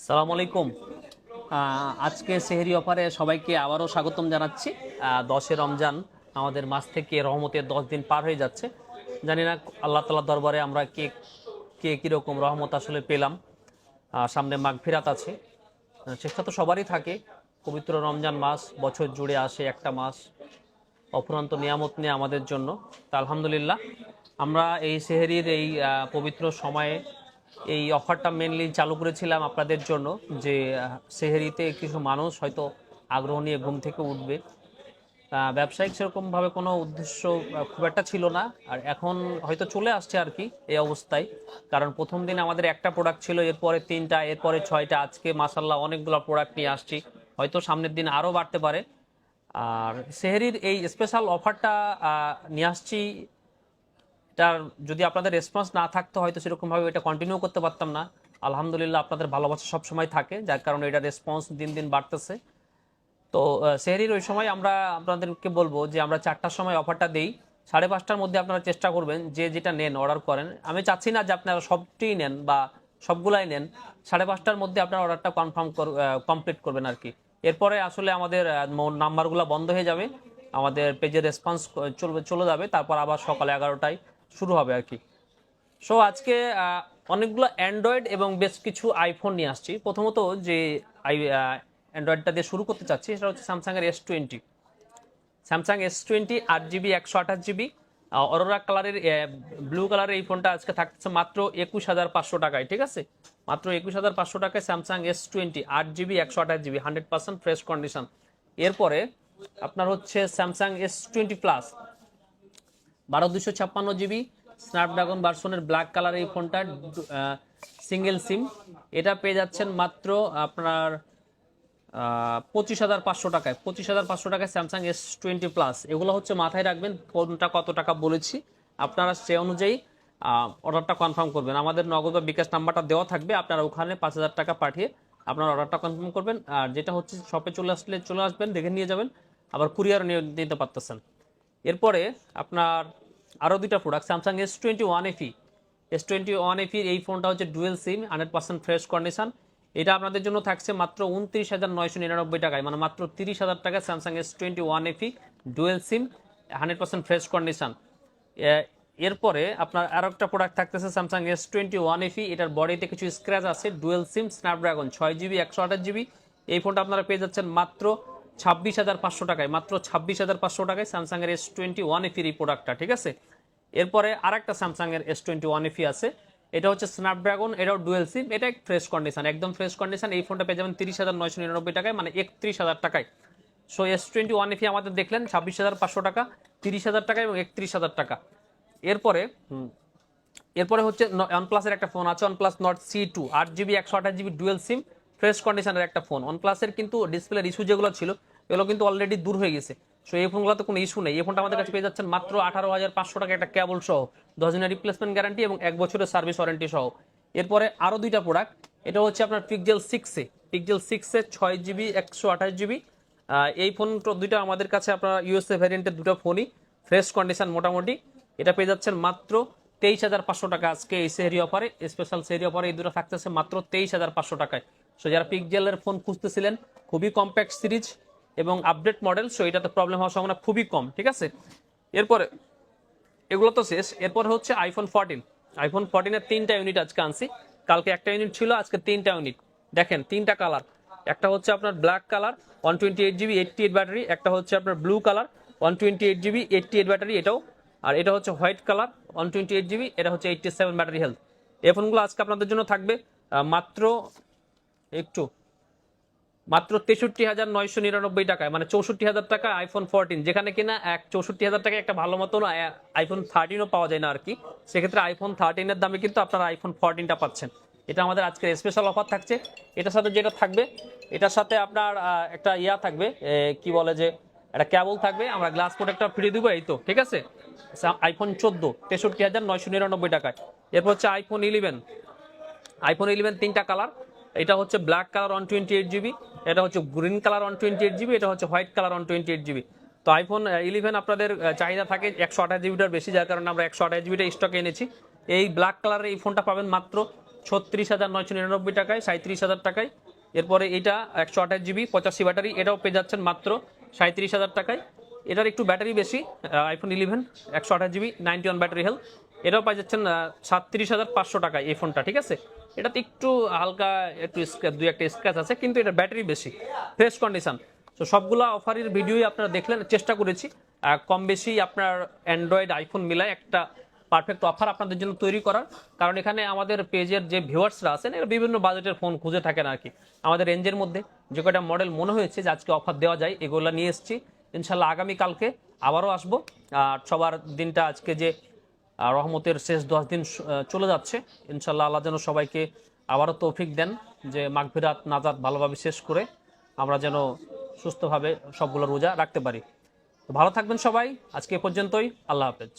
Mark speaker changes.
Speaker 1: সালাম আলাইকুম। আজকে সেহরি অফারে সবাইকে আবারও স্বাগতম জানাচ্ছি। 10 রমজান আমাদের মাস থেকে রহমতের 10 দিন পার হয়ে যাচ্ছে। জানি না আল্লাহ তাআলার দরবারে আমরা কে কে কীরকম রহমত আসলে পেলাম। সামনে মাগফিরাত আছে। চেষ্টা তো সবারই থাকে। পবিত্র রমজান মাস বছর জুড়ে আসে একটা মাস, অফুরন্ত নিয়ামত নিয়ে আমাদের জন্য। তা আলহামদুলিল্লাহ আমরা এই সেহরির এই পবিত্র সময়ে এই অফারটা মেনলি চালু করেছিলাম আপনাদের জন্য, যে সেহরিতে কিছু মানুষ হয়তো আগ্রহ নিয়ে ঘুম থেকে উঠবে। ব্যবসায়িক সেরকমভাবে কোনো উদ্দেশ্য খুব একটা ছিল না, আর এখন হয়তো চলে আসছে আর কি এই অবস্থায়। কারণ প্রথম দিন আমাদের একটা প্রোডাক্ট ছিল, এরপরে 3টা, এরপরে 6টা, আজকে মাসাল্লাহ অনেকগুলো প্রোডাক্ট নিয়ে আসছি। হয়তো সামনের দিন আরও বাড়তে পারে। আর সেহরির এই স্পেশাল অফারটা নিয়ে আসছি, এটার যদি আপনাদের রেসপন্স না থাকতো হয়তো সেরকমভাবে এটা কন্টিনিউ করতে পারতাম না। আলহামদুলিল্লাহ আপনাদের ভালোবাসা সবসময় থাকে, যার কারণে এটা রেসপন্স দিন দিন বাড়তেছে। তো সেহরির ওই সময় আমরা আপনাদেরকে বলবো যে আমরা 4টার সময় অফারটা দেই। 5:30টার মধ্যে আপনারা চেষ্টা করবেন যে যেটা নেন অর্ডার করেন। আমি চাচ্ছি না যে আপনারা সবটি নেন বা সবগুলাই নেন। 5:30টার মধ্যে আপনার অর্ডারটা কমপ্লিট করবেন আর কি। এরপরে আসলে আমাদের নাম্বারগুলো বন্ধ হয়ে যাবে, আমাদের পেজের রেসপন্স চলে যাবে, তারপর আবার সকালে 11টায় শুরু হবে আর কি। সো আজকে অনেকগুলো অ্যান্ড্রয়েড এবং বেশ কিছু আইফোন নিয়ে আসছি। প্রথমত যে অ্যান্ড্রয়েডটা দিয়ে শুরু করতে চাচ্ছি সেটা হচ্ছে স্যামসাংয়ের S20। Samsung S20 8 GB 128 GB Arora কালারের ব্লু কালারের এই ফোনটা আজকে থাকছে মাত্র 21,500 টাকায়। ঠিক আছে, মাত্র 21,500 টাকায় Samsung S20 8 GB 128 GB 100% fresh condition. এরপরে আপনার হচ্ছে Samsung S20 plus 12/256 GB Snapdragon ভার্সনের ব্ল্যাক কালার এই ফোনটা সিঙ্গেল সিম। এটা পেয়ে যাচ্ছেন মাত্র আপনার 25,500 টাকায়। 25,500 টাকায় স্যামসাং S20 প্লাস। এগুলো হচ্ছে মাথায় রাখবেন কোনটা কত টাকা বলেছি, আপনারা সে অনুযায়ী অর্ডারটা কনফার্ম করবেন। আমাদের নগদ বা বিকাশ নাম্বারটা দেওয়া থাকবে, আপনারা ওখানে 5,000 টাকা পাঠিয়ে আপনার অর্ডারটা কনফার্ম করবেন। আর যেটা হচ্ছে শপে চলে আসবেন, দেখে নিয়ে যাবেন, আবার কুরিয়ার নিয়ে নিতে পারতেছেন। এরপরে আপনার আরও দুইটা product, Samsung S21 FE। S21 FE এই ফোনটা হচ্ছে ডুয়েল সিম, 100% ফ্রেশ কন্ডিশন। এটা আপনাদের জন্য থাকছে মাত্র 29,999 টাকায়, মানে মাত্র 30,000 টাকায় স্যামসাং S21 FE ডুয়েল সিম, 100% ফ্রেশ কন্ডিশন। এরপরে আপনার আরও একটা প্রোডাক্ট থাকতেছে স্যামসাং S21 FE। এটার বডিতে কিছু স্ক্র্যাচ আছে, ডুয়েল সিম, স্ন্যাপড্রাগন 6 GB 128 GB। এই ফোনটা আপনারা পেয়ে যাচ্ছেন মাত্র 26,500 টাকায়, মাত্র 26,500 টাকায় স্যামসাংয়ের S21 FE এই প্রোডাক্টটা। ঠিক আছে, এরপরে আরেকটা স্যামসাংয়ের S21 FE আছে, এটা হচ্ছে স্ন্যাপড্রাগন, এটাও ডুয়েল সিম, এটা ফ্রেশ কন্ডিশন, একদম ফ্রেশ কন্ডিশন। এই ফোনটা পেয়ে যাবেন 30,999 টাকায়, মানে 31,000 টাকায়। সো S21 FE আমাদের দেখলেন 26,500 টাকা, 30,000 টাকা এবং 31,000 টাকা। এরপরে এরপরে হচ্ছে ওয়ানপ্লাসের একটা ফোন আছে, OnePlus Nord C2 8 GB 128 GB dual SIM, fresh কন্ডিশনের একটা ফোন। ওয়ানপ্লাসের কিন্তু ডিসপ্লের ইস্যু যেগুলো ছিল এগুলো কিন্তু অলরেডি দূর হয়ে গেছে। সো এই ফোনগুলোতে কোনো ইস্যু নেই। এই ফোনটা আমাদের কাছে পেয়ে যাচ্ছেন মাত্র 18,500 টাকা, একটা কেবল সহ, 10 দিনের রিপ্লেসমেন্ট গ্যারান্টি এবং 1 বছরের সার্ভিস ওয়ারেন্টি সহ। এরপরে আরও দুইটা প্রোডাক্ট, এটা হচ্ছে আপনার পিক্সেল 6 6 GB 128 GB। এই ফোন দুইটা আমাদের কাছে আপনার USA ভ্যারিয়েন্টের দুটো ফোনই ফ্রেশ কন্ডিশন মোটামুটি। এটা পেয়ে যাচ্ছেন মাত্র 23,500 টাকা আজকে এই সেহরি অফারে, স্পেশাল সেহরি অফারে এই দুটো থাকতেছে মাত্র 23,500 টাকায়। সো যারা পিক্সেলের ফোন খুঁজতেছিলেন, খুবই কম্প্যাক্ট সিরিজ এবং আপডেট মডেল, সো এটাতে প্রবলেম হওয়ার সম্ভাবনা খুবই কম। ঠিক আছে, এরপরে এগুলো তো শেষ। এরপরে হচ্ছে আইফোন 14 এর 3টা ইউনিট আজকে আনছি। কালকে একটা ইউনিট ছিল, আজকে 3টা ইউনিট। দেখেন 3টা কালার, একটা হচ্ছে আপনার ব্ল্যাক কালার 128 GB 88 ব্যাটারি, একটা হচ্ছে আপনার ব্লু কালার 128 GB 88 ব্যাটারি এটাও, আর এটা হচ্ছে হোয়াইট কালার 128 GB, এটা হচ্ছে 87 ব্যাটারি হেলথ। এই ফোনগুলো আজকে আপনাদের জন্য থাকবে মাত্র একটু মাত্র 63,999 টাকায়, মানে 64,000 টাকা আইফোন 14, যেখানে কিনা 64,000 টাকায় একটা ভালো মতন আইফোন 13ও পাওয়া যায় না আর কি। সেক্ষেত্রে আইফোন 13-এর দামে কিন্তু আপনারা আইফোন 14টা পাচ্ছেন। এটা আমাদের আজকের স্পেশাল অফার থাকছে। এটার সাথে যেটা থাকবে, এটার সাথে আপনার একটা ইয়া থাকবে, কি বলে যে একটা কেবল থাকবে, আমরা গ্লাস প্রোটেক্টর ফ্রি দিব, এই তো। ঠিক আছে, আইফোন 14 63,999 টাকায়। এরপর হচ্ছে আইফোন 11 3টা কালার, এটা হচ্ছে ব্ল্যাক কালার 128 GB, এটা হচ্ছে গ্রিন কালার 128 GB, এটা হচ্ছে হোয়াইট কালার 128 GB। তো আইফোন 11 আপনাদের চাহিদা থাকে 128 GBটার বেশি, যার কারণে আমরা 128 GBটা স্টকে এনেছি। এই ব্ল্যাক কালারের এই ফোনটা পাবেন মাত্র 36,999 টাকায়, 37,000 টাকায়। এরপরে এটা 128 GB 85 ব্যাটারি, এটাও পেয়ে যাচ্ছেন মাত্র 37,000 টাকায়। এটার একটু ব্যাটারি বেশি, আইফোন 11 128 GB 91 ব্যাটারি হেলথ, এটাও পাই যাচ্ছেন 37,500 টাকায় এই ফোনটা, ঠিক আছে। এটাতে একটু হালকা একটু দুই একটা স্ক্র্যাচ আছে, কিন্তু এটা ব্যাটারি বেশি, ফ্রেশ কন্ডিশন। তো সবগুলা অফারের ভিডিওই আপনারা দেখলেন, চেষ্টা করেছি কম বেশি আপনার অ্যান্ড্রয়েড আইফোন মিলায় একটা পারফেক্ট অফার আপনাদের জন্য তৈরি করার। কারণ এখানে আমাদের পেজের যে ভিউয়ার্সরা আছেন এরা বিভিন্ন বাজেটের ফোন খুঁজে থাকেন আর কি। আমাদের রেঞ্জের মধ্যে যে কয়টা মডেল মনে হয়েছে যে আজকে অফার দেওয়া যায় এগুলো নিয়ে এসেছি। ইনশাল্লাহ আগামীকালকে আবারও আসবো। আর সবার দিনটা আজকে যে রহমতের শেষ 10 দিন চলে যাচ্ছে, ইনশাল্লাহ আল্লাহ যেন সবাইকে আবারও তৌফিক দেন যে মাগফিরাত নাজাত ভালোভাবে শেষ করে আমরা যেন সুস্থভাবে সবগুলো রোজা রাখতে পারি। তো ভালো থাকবেন সবাই, আজকে এ পর্যন্তই, আল্লাহ হাফেজ।